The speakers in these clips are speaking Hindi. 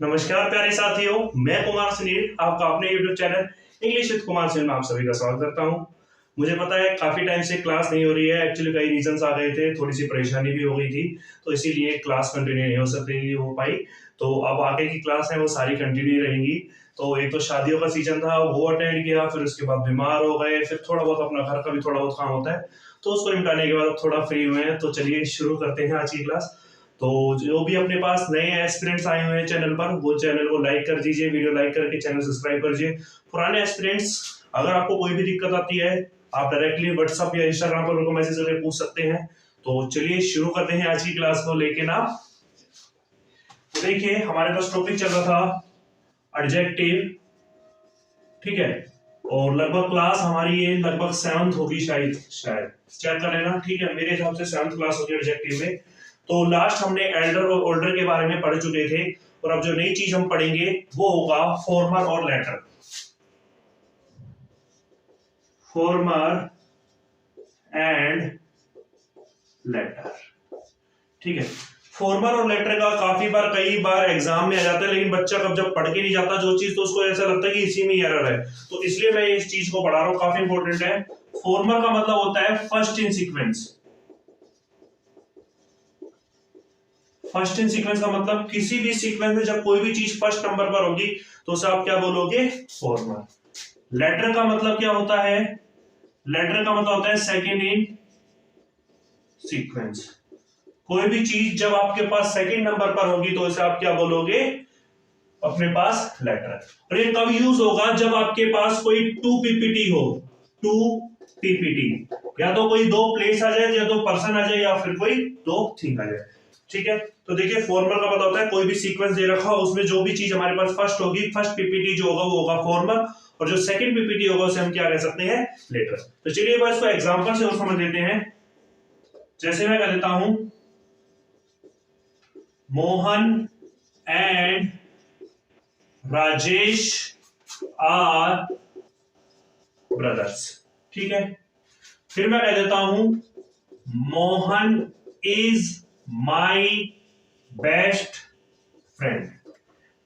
नमस्कार प्यारे साथियों, मैं कुमार सुनील आपका अपने YouTube channel English with Kumar Sunil में आप सभी का स्वागत करता हूं। मुझे पता है काफ़ी टाइम से क्लास नहीं हो रही है। एक्चुअली कई रीजंस आ गए थे, थोड़ी सी परेशानी भी हो गई थी, तो इसीलिए क्लास कंटिन्यू नहीं हो पाई। तो अब आगे की क्लास है वो सारी कंटिन्यू रहेंगी। तो एक तो शादियों का सीजन था वो अटेंड किया, फिर उसके बाद बीमार हो गए, फिर थोड़ा बहुत अपना घर का भी थोड़ा बहुत काम होता है, तो उसको निपटाने के बाद अब थोड़ा फ्री हुए हैं। तो चलिए शुरू करते हैं आज की क्लास। तो जो भी अपने पास नए एस्पिरेंट्स आए हुए हैं चैनल पर, वो चैनल को लाइक कर दीजिए, वीडियो लाइक करके चैनल सब्सक्राइब कर दीजिए। पुराने एस्पिरेंट्स, अगर आपको कोई भी दिक्कत आती है आप डायरेक्टली व्हाट्सएप या इंस्टाग्राम पर उनको मैसेज करके पूछ सकते हैं। तो चलिए शुरू करते हैं आज की क्लास को लेके ना। तो देखिए हमारे पास टॉपिक चल रहा था एडजेक्टिव, ठीक है, और लगभग क्लास हमारी ये लगभग 7th होगी, शायद चेक कर लेना, ठीक है। मेरे हिसाब से 7th क्लास होगी एडजेक्टिव में। तो लास्ट हमने एल्डर और ओल्डर के बारे में पढ़ चुके थे, और अब जो नई चीज हम पढ़ेंगे वो होगा फॉर्मर और लेटर। फॉर्मर एंड लेटर, ठीक है। फॉर्मर और लेटर का कई बार एग्जाम में आ जाता है, लेकिन बच्चा कब जब पढ़ के नहीं जाता जो चीज, तो उसको ऐसा लगता है कि इसी में एरर है। तो इसलिए मैं इस चीज को पढ़ा रहा हूं, काफी इंपॉर्टेंट है। फॉर्मर का मतलब होता है first in sequence. First in sequence का मतलब किसी भी सीक्वेंस में जब कोई भी चीज फर्स्ट नंबर पर होगी तो उसे आप क्या बोलोगे? फॉर्मर। लेटर का मतलब क्या होता है? लेटर का मतलब होता है सेकंड इन सीक्वेंस। कोई भी चीज जब आपके पास सेकंड नंबर पर होगी तो इसे आप क्या बोलोगे? अपने पास लेटर। और ये कब यूज होगा? जब आपके पास कोई 2 पीपीटी हो। 2 पीपीटी, या तो कोई 2 प्लेस आ जाए, या 2 पर्सन आ जाए, या फिर कोई 2 थिंग आ जाए, ठीक है। तो देखिए फॉर्मर का मतलब होता है कोई भी सीक्वेंस दे रखा हो, उसमें जो भी चीज हमारे पास फर्स्ट होगी, फर्स्ट पीपीटी जो होगा वो होगा फॉर्मर, और जो सेकंड पीपीटी होगा उसे हम क्या कह सकते हैं? लेटर। तो चलिए एक बार इसको एग्जांपल से और समझ लेते हैं। जैसे मैं कह देता हूं Mohan and Rajesh are brothers, ठीक है। फिर मैं कह देता हूं Mohan is my best friend.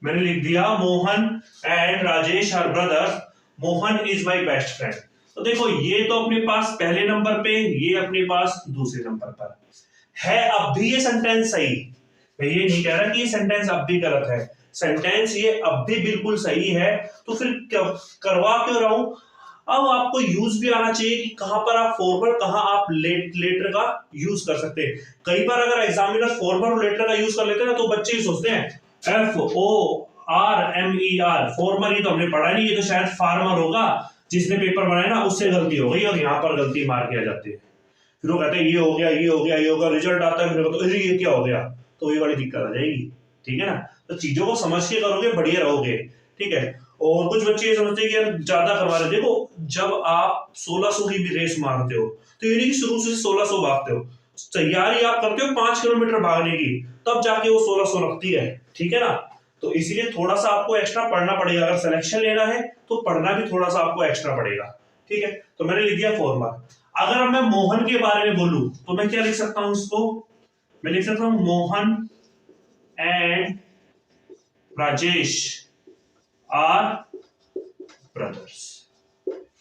मैंने लिख दिया Mohan and Rajesh are brothers, Mohan is my best friend. तो देखो ये तो अपने पास पहले नंबर पे, ये अपने पास दूसरे नंबर पर है। अब भी ये सेंटेंस सही, मैं ये नहीं कह रहा कि ये सेंटेंस अब भी गलत है, सेंटेंस ये अब भी बिल्कुल सही है। तो फिर करवा क्यों रहा हूं? अब आपको यूज भी आना चाहिए कि कहां पर आप फॉर्मर, कहां आप लेटर का यूज कर सकते हैं। कई बार अगर एग्जामिनर फॉर्मर और लेटर का यूज कर लेते हैं ना, तो बच्चे ही सोचते हैं FORMER, फॉर्मर, ये तो हमने पढ़ा नहीं, ये तो शायद फार्मर होगा, जिसने पेपर बनाया ना उससे गलती हो गई, और यहाँ पर गलती मार के आ जाती है। फिर वो कहते हैं ये हो गया, ये हो गया, ये होगा, रिजल्ट आता है, फिर तो ये क्या हो गया, तो ये बड़ी दिक्कत आ जाएगी, ठीक है ना। तो चीजों को समझ के करोगे बढ़िया रहोगे, ठीक है। और कुछ बच्चे ये समझते हैं कि यार ज्यादा करवा रहे। देखो जब आप 1600 की भी रेस मारते हो, तो ये नहीं कि शुरू से 1600 भागते हो, तैयारी आप करते हो 5 किलोमीटर भागने की, तब जाके वो 1600 लगती है, ठीक है ना। तो इसीलिए थोड़ा सा आपको एक्स्ट्रा पढ़ना पड़ेगा। अगर सिलेक्शन लेना है तो पढ़ना भी थोड़ा सा आपको एक्स्ट्रा पड़ेगा, ठीक है। तो मैंने लिख दिया फॉर्मर। अगर अब मैं मोहन के बारे में बोलूं तो मैं क्या लिख सकता हूं इसको? मैं लिख सकता हूं Mohan and Rajesh are brothers,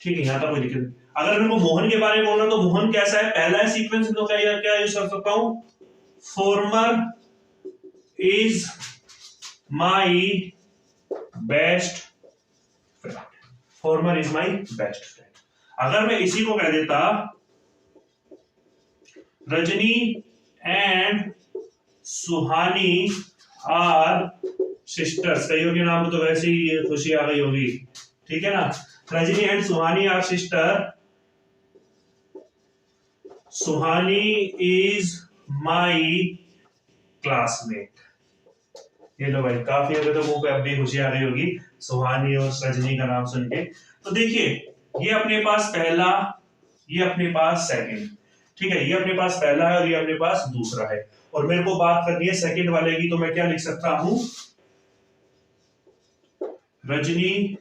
ठीक है, यहां तक कोई दिक्कत नहीं। अगर मेरे को मोहन के बारे में बोलना तो मोहन कैसा है, पहला है सीक्वेंस, तो क्या यूज कर सकता हूं? Former is my best friend. Former is my best friend. अगर मैं इसी को कह देता Rajni and Suhani are sisters, कईयों के नाम तो वैसे ही खुशी आ गई होगी, ठीक है ना। Rajni and Suhani are sister, Suhani is my classmate. ये लो भाई, काफी अभी तो मुंह पे अब भी खुशी आ गई होगी सुहानी और रजनी का नाम सुन के। तो देखिए ये अपने पास पहला, ये अपने पास सेकंड, ठीक है, ये अपने पास पहला है और ये अपने पास दूसरा है, और मेरे को बात करनी है सेकंड वाले की। तो मैं क्या लिख सकता हूं? Rajni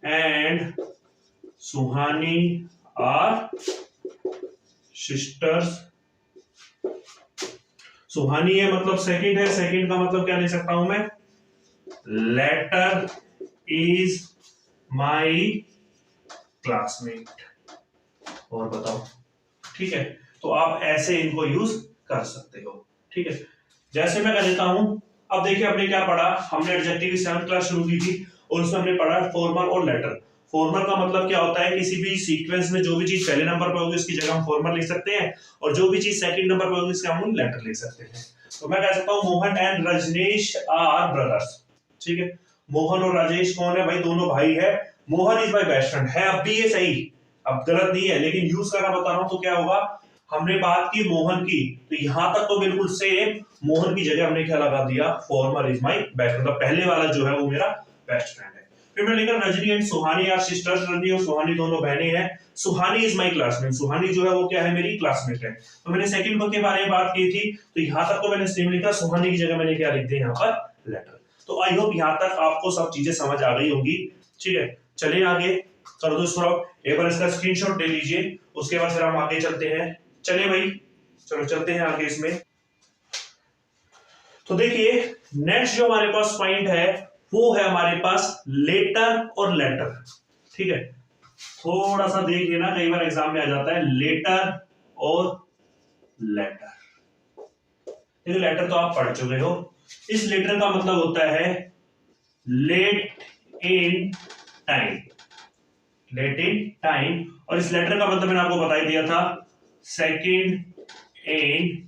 and Suhani are sisters. Suhani है मतलब सेकंड है, सेकंड का मतलब क्या लिख सकता हूं मैं? Latter is my classmate. और बताओ, ठीक है, तो आप ऐसे इनको यूज कर सकते हो। ठीक है, जैसे मैं कर देता हूं। अब देखिए हमने क्या पढ़ा, हमने एडजेक्टिव की 7th क्लास शुरू की थी और उसमें हमने पढ़ा फॉर्मल और लेटर। फॉर्मल का मतलब क्या होता है, किसी भी सीक्वेंस में जो भी चीज पहले नंबर पर होगी उसकी जगह हम फॉर्मल लिख सकते हैं, और जो भी चीज सेकंड नंबर पर होगी उसका हम लेटर लिख सकते हैं। तो मैं कह सकता हूं Mohan and Rajneesh are brothers. ठीक है, मोहन और राजेश कौन है भाई, दोनों भाई है। Mohan is my best friend है, अब भी ये सही, अब गलत नहीं है, लेकिन यूज करना बता रहा हूं तो क्या होगा, हमने बात की मोहन की, तो यहां तक तो बिल्कुल सेम, मोहन की जगह हमने क्या लगा दिया, फॉर्मर इज माई बेस्ट, मतलब पहले वाला जो है वो मेरा बेस्ट फ्रेंड है। फिर मैंने लिखा Rajni and Suhani are sisters, Rajni और सुहानी दोनों बहनें हैं। सुहानी इज माई क्लासमेट, सुहानी जो है वो क्या है, मेरी क्लासमेट है। तो मैंने सेकंड बुक के बारे में बात की थी, तो यहां तक तो मैंने सेम लिखा, सुहानी की जगह मैंने क्या लिख दिया यहाँ पर, लेटर। तो आई होप यहां तक आपको सब चीजें समझ आ गई होंगी। ठीक है, चलिए आगे कर दो सौरभ, एक बार इसका स्क्रीनशॉट ले लीजिए, उसके बाद फिर हम आगे चलते हैं। चलिए भाई, चलो चलते हैं आगे इसमें। तो देखिए नेक्स्ट जो हमारे पास पॉइंट है वो है हमारे पास लेटर और लेटर। ठीक है, थोड़ा सा देख लेना, कई बार एग्जाम में आ जाता है लेटर और लेटर। देखो लेटर तो आप पढ़ चुके हो, इस लेटर का मतलब होता है late in time, late in time, और इस लेटर का मतलब मैंने आपको बता ही दिया था, सेकंड इन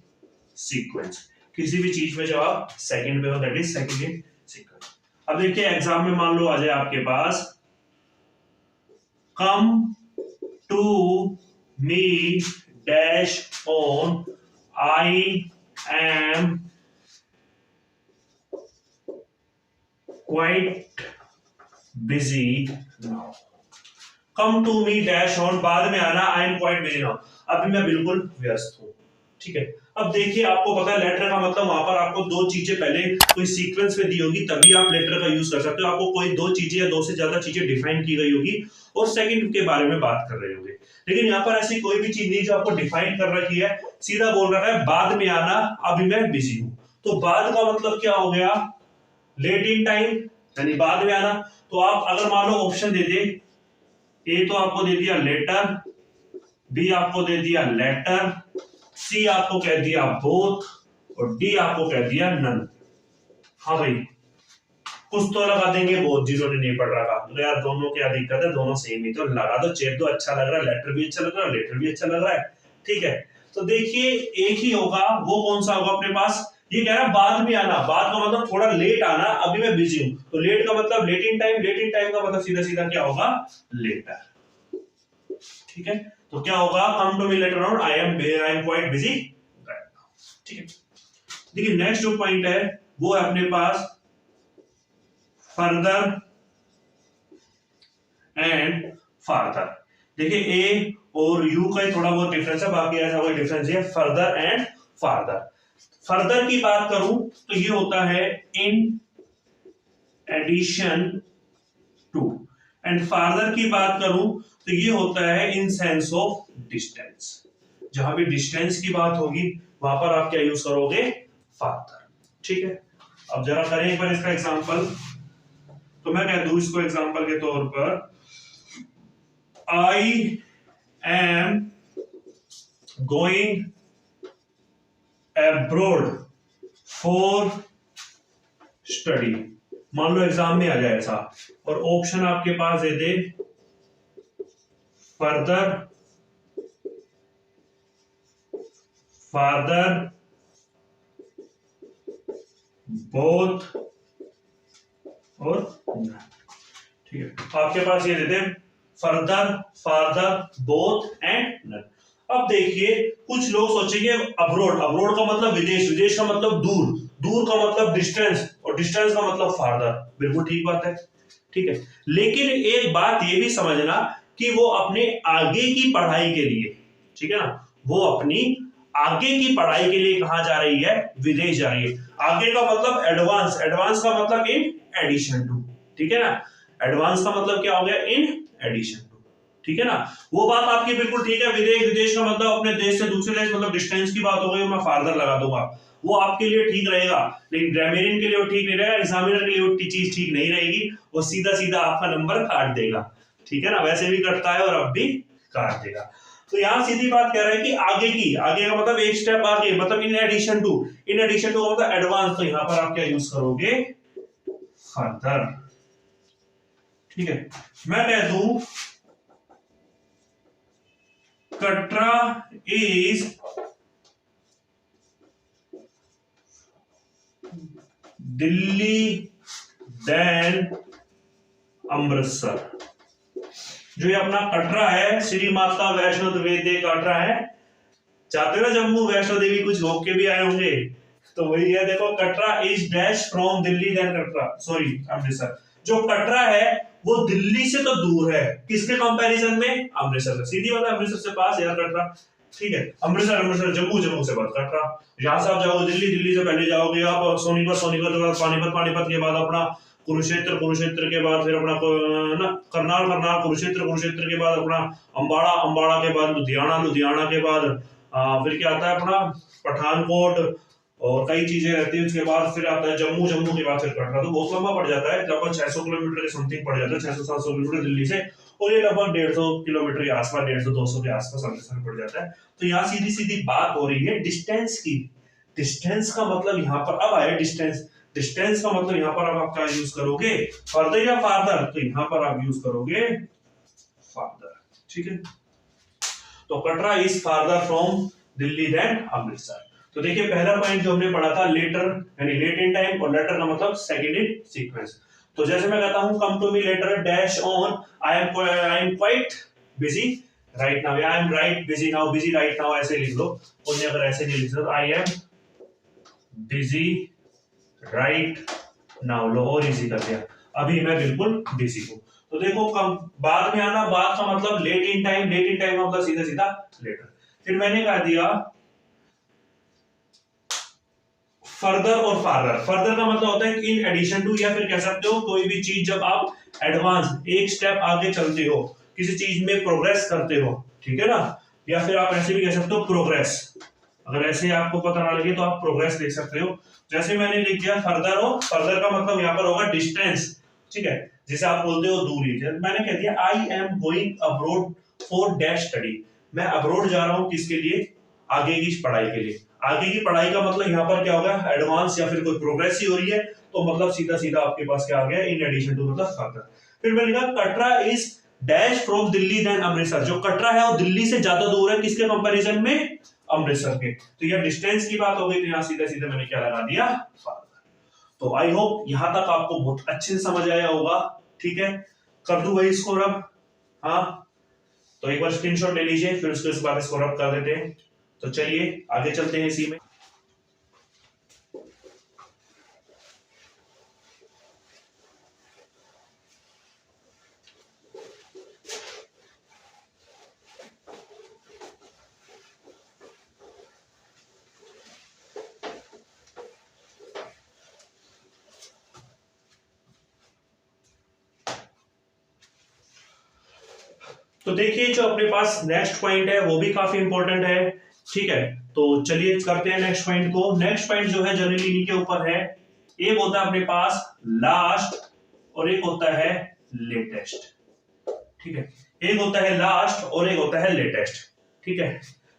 सीक्वेंस। किसी भी चीज में जब आप सेकंड पे हो that is second in sequence. अब देखिए एग्जाम में मान लो आ जाए आपके पास, come to me dash on I am quite busy now. Come to me dash on, बाद में आना I am quite busy now, अभी मैं बिल्कुल व्यस्त हूं। ठीक है, अब देखिए आपको पता है लेटर का मतलब, वहां पर आपको दो चीजें पहले कोई सीक्वेंस में दी होगी तभी आप लेटर का यूज कर सकते हो, आपको कोई दो चीजें या दो से ज्यादा चीजें डिफाइन की गई होगी और सेकंड के बारे में बात कर रहे होंगे। लेकिन यहाँ पर ऐसी कोई भी चीज नहीं जो आपको डिफाइन कर रखी है, सीधा बोल रहा है बाद में आना, अभी मैं बिजी हूं। तो बाद का मतलब क्या हो गया, लेट इन टाइम, यानी बाद में आना। तो आप अगर मान लो ऑप्शन दे दे, ए तो आपको दे दिया लेटर, बी आपको दे दिया लेटर, सी आपको कह दिया बोथ, और डी आपको कह दिया नन। हाँ भाई, कुछ तो लगा देंगे, बहुत जिन्होंने नहीं पढ़ रखा तो यार दोनों क्या दिक्कत है, दोनों सेम ही तो लगा दो, चेप दो, अच्छा लग रहा है, लेटर भी अच्छा लग रहा है, लेटर भी अच्छा लग रहा है। ठीक है, तो देखिए एक ही होगा, वो कौन सा होगा अपने पास, ये कह रहा है बाद में आना, बाद का मतलब थोड़ा लेट आना, अभी मैं बिजी हूं, तो लेट का मतलब late in time, late in time का मतलब सीधा सीधा क्या होगा, लेटर। ठीक है, तो क्या होगा, come to me later on I am quite busy. ठीक है, देखिए नेक्स्ट जो पॉइंट है वो है अपने पास फर्दर एंड फार्दर। देखिए ए और यू का ही थोड़ा बहुत डिफरेंस है, बाकी ऐसा कोई डिफरेंस है, फर्दर एंड फार्दर। फर्दर की बात करूं तो ये होता है in addition to, and farther की बात करूं तो ये होता है इन सेंस ऑफ डिस्टेंस। जहां भी डिस्टेंस की बात होगी वहां पर आप क्या यूज करोगे, फार्दर। ठीक है, अब जरा करें एक बार इसका एग्जांपल, तो मैं कह दूं इसको एग्जांपल के तौर पर, I am going abroad for study. मान लो एग्जाम में आ जाए ऐसा, और ऑप्शन आपके पास दे दे फर्दर, फादर, बोथ और ठीक है, आपके पास ये देते हैं further, father, both and none. अब देखिए कुछ लोग सोचेंगे अब्रोड, अब्रोड का मतलब विदेश, विदेश का मतलब दूर, दूर का मतलब डिस्टेंस, और डिस्टेंस का मतलब फादर। बिल्कुल ठीक बात है। ठीक है, लेकिन एक बात ये भी समझना कि वो अपने आगे की पढ़ाई के लिए, ठीक है ना, वो अपनी आगे की पढ़ाई के लिए कहां जा रही है, विदेश जा रही है। आगे का मतलब एडवांस, एडवांस का मतलब इन एडिशन टू। ठीक है ना, एडवांस का मतलब क्या हो गया, इन एडिशन टू। ठीक है ना, वो बात आपकी बिल्कुल ठीक है, विदेश, विदेश का मतलब अपने देश से दूसरे देश, मतलब डिस्टेंस की बात हो गई, मैं फार्दर लगा दूंगा। वो आपके लिए ठीक रहेगा, लेकिन ग्रामेरियन के लिए वो ठीक नहीं रहेगा, एग्जामिनर के लिए वो चीज ठीक नहीं रहेगी, वो सीधा सीधा आपका नंबर काट देगा। ठीक है ना, वैसे भी कटता है और अब भी काट देगा। तो यहाँ सीधी बात कह रहा है कि आगे का मतलब एक स्टेप आगे, मतलब इन एडिशन टू का मतलब एडवांस। तो यहाँ पर आप क्या यूज करोगे, फर्दर। ठीक है, मैं कह दूं कटरा इज दिल्ली देन अमृतसर। जो ये अपना कटरा है, श्री माता वैष्णो देवी कटरा है, चाहते ना जम्मू वैष्णो देवी कुछ होके भी आए होंगे, तो वही है। देखो Katra is dash from Delhi than Katra, sorry Amritsar. जो कटरा है वो दिल्ली से तो दूर है, किसके कंपैरिजन में, अमृतसर से। सीधी बात है, अमृतसर से पास यार कटरा। ठीक है, अमृतसर जम्मू से बात कटरा। यहाँ से आप जाओगे दिल्ली से पहले जाओगे आप सोनीपत के बाद पानीपत के बाद अपना कुरुक्षेत्र के बाद फिर अपना ना करनाल कुरुक्षेत्र के बाद अपना अंबाड़ा के बाद लुधियाना के बाद फिर क्या आता है अपना पठानकोट, और कई चीजें रहती है। उसके बाद फिर आता है जम्मू के बाद फिर कटरा। तो बहुत लंबा पड़ जाता है, लगभग 600 किलोमीटर के समथिंग पड़ जाता है, 600-700 किलोमीटर दिल्ली से, और ये लगभग 150 किलोमीटर के आसपास, 150-200 के आसपास अमृतसर पड़ जाता है। तो यहाँ सीधी सीधी बात हो रही है डिस्टेंस की। डिस्टेंस का मतलब यहाँ पर अब आया डिस्टेंस का मतलब यहाँ पर अब आप क्या यूज करोगे, फर्दर या फार्दर। तो यहाँ पर आप यूज करोगे फार्दर। ठीक है, तो Katra is farther from Delhi than Amritsar. तो देखिए पहला पॉइंट जो हमने पढ़ा था लेटर, यानी लेट इन टाइम, और लेटर का मतलब सेकंड इन सीक्वेंस। तो जैसे मैं कहता हूं come to me letter dash on, I am quite busy right now, I am right busy now, busy right now ऐसे लिख लो। और अगर ऐसे नहीं लिख सकते, I am busy right now, लो और इजी कर दिया, अभी मैं बिल्कुल बिजी हूं। तो देखो कम बाद में आना, बाद का मतलब लेट इन टाइम का मतलब सीधा सीधा लेटर। फिर मैंने कहा दिया फर्दर और फार्दर का मतलब होता है इन एडिशन टू, या फिर कह सकते हो कोई भी चीज जब आप एडवांस एक स्टेप आगे चलते हो, किसी चीज में प्रोग्रेस करते हो, ठीक है ना, या फिर आप ऐसे भी कह सकते हो प्रोग्रेस। अगर ऐसे आपको पता ना लगे तो आप प्रोग्रेस लिख सकते हो। जैसे मैंने लिख दिया फर्दर हो, फर्दर का मतलब यहाँ पर होगा डिस्टेंस। ठीक है, जैसे आप बोलते हो दूरी। मैंने कह दिया I am going abroad for dash study, मैं अब्रोड जा रहा हूँ किसके लिए, आगे की पढ़ाई के लिए। आगे की पढ़ाई का मतलब यहाँ पर क्या होगा, एडवांस या फिर कोई प्रोग्रेस ही हो रही है, तो मतलब सीधा सीधा आपके पास क्या आ गया, इन एडिशन टू मतलब फर्दर। फिर मैंने कहा Katra is dash from Delhi than Amritsar. जो कटरा है वो दिल्ली से ज्यादा दूर है, किसके कंपैरिजन में, अमृतसर के। तो यह डिस्टेंस की बात हो गई, तो यहाँ सीधे सीधे मैंने क्या लगा दिया, फर्दर। तो आई होप यहां तक आपको बहुत अच्छे से समझ आया होगा। ठीक है, कर दूं भाई इसको रब, हाँ तो एक बार स्क्रीनशॉट ले लीजिए, फिर उसके बाद इसको रब कर देते हैं। तो चलिए आगे चलते हैं इसी में। तो देखिए जो अपने पास नेक्स्ट पॉइंट है वो भी काफी इंपॉर्टेंट है। ठीक है, तो चलिए करते हैं नेक्स्ट पॉइंट को। नेक्स्ट पॉइंट जो है जनरली इन्हीं के ऊपर है। एक होता है अपने पास लास्ट और एक होता है लेटेस्ट। ठीक है, एक होता है लास्ट और एक होता है लेटेस्ट। ठीक है,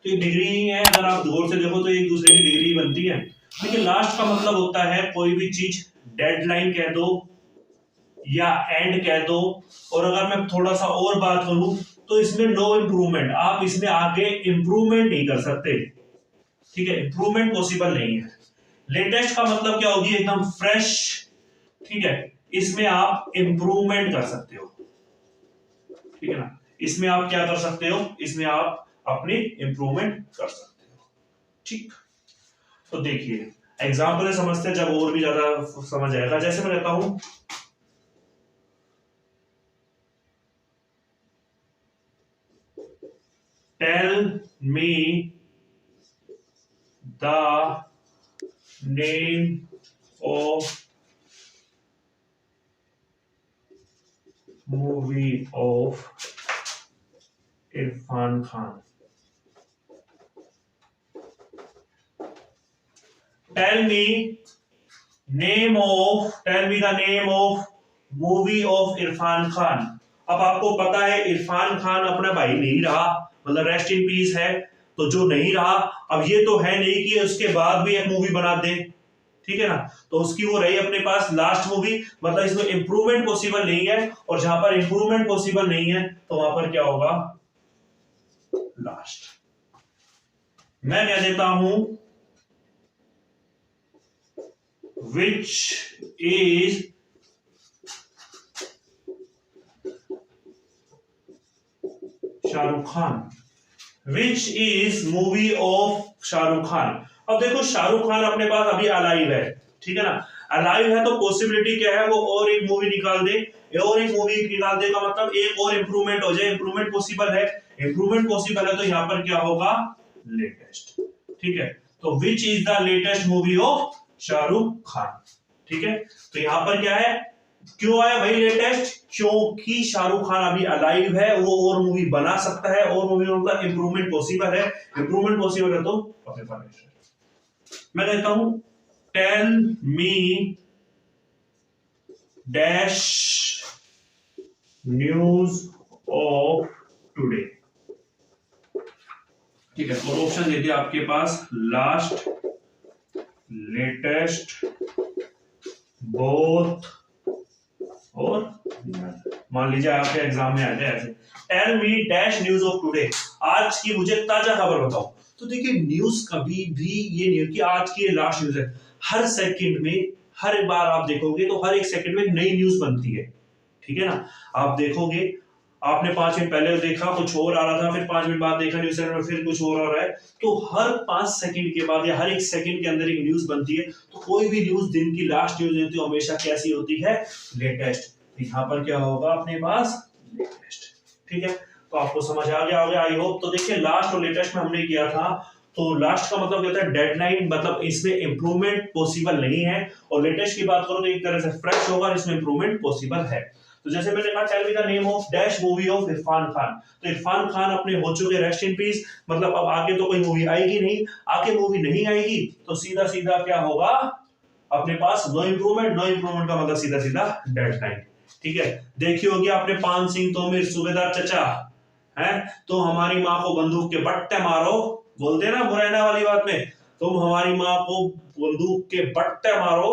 तो ये डिग्री है, अगर आप गौर से देखो तो एक दूसरे की डिग्री बनती है। देखिए लास्ट का मतलब होता है कोई भी चीज डेडलाइन कह दो या एंड कह दो, और अगर मैं थोड़ा सा और बात करूं तो इसमें नो इंप्रूवमेंट, आप इसमें आगे इंप्रूवमेंट नहीं कर सकते। ठीक है, इंप्रूवमेंट पॉसिबल नहीं है। लेटेस्ट का मतलब क्या होगी, एकदम फ्रेश। ठीक है, इसमें आप इंप्रूवमेंट कर सकते हो। ठीक है ना, इसमें आप क्या कर सकते हो, इसमें आप अपनी इंप्रूवमेंट कर सकते हो। ठीक, तो देखिए एग्जाम्पल समझते हैं जब और भी ज्यादा समझ आएगा। जैसे मैं कहता हूं tell me the name of movie of Irrfan Khan. Tell me the name of movie of Irrfan Khan. अब आपको पता है इरफान खान अपना भाई नहीं रहा, मतलब रेस्ट इन पीस है, तो जो नहीं रहा, अब ये तो है नहीं कि उसके बाद भी एक मूवी बना दे, ठीक है ना, तो उसकी वो रही अपने पास लास्ट मूवी, मतलब इसमें इंप्रूवमेंट पॉसिबल नहीं है, और जहां पर इंप्रूवमेंट पॉसिबल नहीं है तो वहां पर क्या होगा, लास्ट। मैं क्या देता हूं, which is Shahrukh Khan, which is movie of Shahrukh Khan. अब देखो शाहरुख खान अपने पास अभी अलाइव है, ठीक है ना, अलाइव है तो पॉसिबिलिटी क्या है, वो और एक मूवी निकाल दे, और एक मूवी निकाल दे का मतलब एक और इंप्रूवमेंट हो जाए, इंप्रूवमेंट पॉसिबल है, इंप्रूवमेंट पॉसिबल है तो यहां पर क्या होगा, लेटेस्ट, ठीक है। तो which is the latest movie of Shahrukh Khan, ठीक है। तो यहां पर क्या है, क्यों आया भाई लेटेस्ट, क्योंकि शाहरुख खान अभी अलाइव है, वो और मूवी बना सकता है, और मूवी मतलब इंप्रूवमेंट पॉसिबल है, इंप्रूवमेंट पॉसिबल है तो मैं कहता हूं tell me dash news of today, ठीक है, और ऑप्शन दे दिया आपके पास लास्ट, लेटेस्ट, बोथ, और मान लीजिए आपके एग्जाम में आ जाए ऐसे, tell me dash news of today, आज की मुझे ताजा खबर बताओ। तो देखिए न्यूज कभी भी ये नहीं कि आज की ये लास्ट न्यूज है, हर सेकंड में, हर बार आप देखोगे तो हर एक सेकंड में एक नई न्यूज बनती है, ठीक है ना। आप देखोगे, आपने 5 मिनट पहले देखा कुछ और आ रहा था, फिर 5 मिनट बाद देखा न्यूज चैनल में फिर कुछ और आ रहा है, तो हर 5 सेकंड के बाद या हर एक सेकंड के अंदर एक न्यूज बनती है। तो कोई भी न्यूज दिन की लास्ट न्यूज होती है हमेशा कैसी होती है, लेटेस्ट। यहाँ पर क्या होगा अपने पास, लेटेस्ट, ठीक है। तो आपको समझ आ गया होगा आई होप। तो देखिए लास्ट और लेटेस्ट में हमने किया था, तो लास्ट का मतलब क्या होता है, डेडलाइन, मतलब इसमें इंप्रूवमेंट पॉसिबल नहीं है, और लेटेस्ट की बात करो तो एक तरह से फ्रेश होगा, इसमें इंप्रूवमेंट पॉसिबल है। तो जैसे मैंने कहा tell me the name of dash movie of Irrfan Khan, तो इरफान खान अपने हो चुके रेस्ट इन पीस, मतलब अब आगे तो कोई मूवी आएगी नहीं, आगे मूवी नहीं आएगी तो सीधा सीधा क्या होगा अपने पास, नो इंप्रूवमेंट, नो इंप्रूवमेंट का मतलब सीधा सीधा डेडलाइन, ठीक है। देखी होगी आपने पान सिंह तोमर सूबेदार चचा है, तो हमारी माँ को बंदूक के बट्टे मारो, बोलते ना मुरैना वाली बात में, तुम हमारी माँ को बंदूक के बट्टे मारो,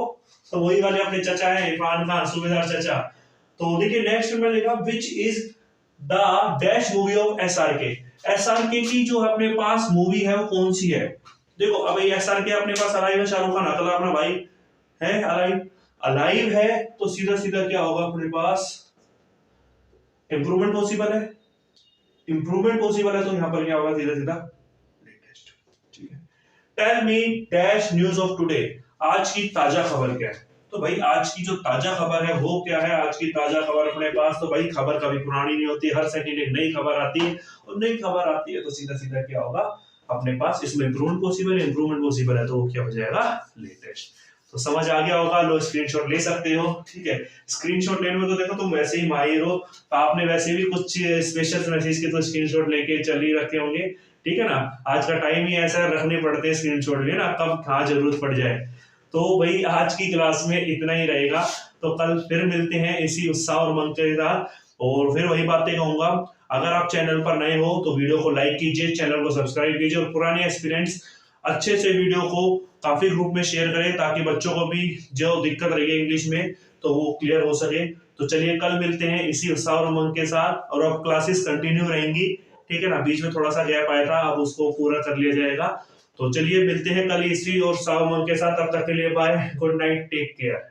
तो वही वाले अपने चचा है इरफान खान सूबेदार चचा। तो देखिए नेक्स्ट में लिखा which is the dash movie of SRK, SRK की जो अपने पास मूवी है वो कौन सी है। देखो अब एसआरके अपने पास अलाइव है, शाहरुख खान अकेला अपना भाई है अलाइव, अलाइव है तो सीधा सीधा क्या होगा अपने पास, इंप्रूवमेंट पॉसिबल है, इंप्रूवमेंट पॉसिबल है तो यहां पर क्या होगा, सीधा सीधा लेटेस्ट, ठीक है। Tell me dash news of today, आज की ताजा खबर क्या है। तो भाई आज की जो ताजा खबर है वो क्या है, आज की ताजा खबर अपने पास, तो भाई खबर कभी पुरानी नहीं होती, हर सेकंड एक नई खबर आती है, और नई खबर आती है तो सीधा सीधा क्या होगा अपने पास, इसमें इंप्रूवमेंट पॉसिबल है तो वो क्या हो जाएगा, लेटेस्ट। तो समझ आ गया होगा, लो स्क्रीनशॉट ले सकते हो, ठीक है। स्क्रीनशॉट लेने में तो देखो तुम वैसे ही माहिर हो, आपने वैसे भी कुछ स्पेशल मैसेज के तो स्क्रीनशॉट लेके चल ही रखे होंगे, ठीक है ना। आज का टाइम ही ऐसा रखने पड़ते हैं स्क्रीनशॉट लिए ना, कब कहाँ जरूरत पड़ जाए। तो भाई आज की क्लास में इतना ही रहेगा, तो कल फिर मिलते हैं इसी उत्साह और मन के साथ, और फिर वही बातें कहूंगा। अगर आप चैनल पर नए हो तो वीडियो को लाइक कीजिए, चैनल को सब्सक्राइब कीजिए, और पुराने एक्सपीरियंस अच्छे से वीडियो को काफी ग्रुप में शेयर करें, ताकि बच्चों को भी जो दिक्कत रही है इंग्लिश में तो वो क्लियर हो सके। तो चलिए कल मिलते हैं इसी उत्साह और उमंग के साथ, और अब क्लासेस कंटिन्यू रहेंगी, ठीक है ना। बीच में थोड़ा सा गैप आया था, अब उसको पूरा कर लिया जाएगा। तो चलिए मिलते हैं कल इसी और उत्साह उमंग के साथ, तब तक के लिए bye, good night, take care.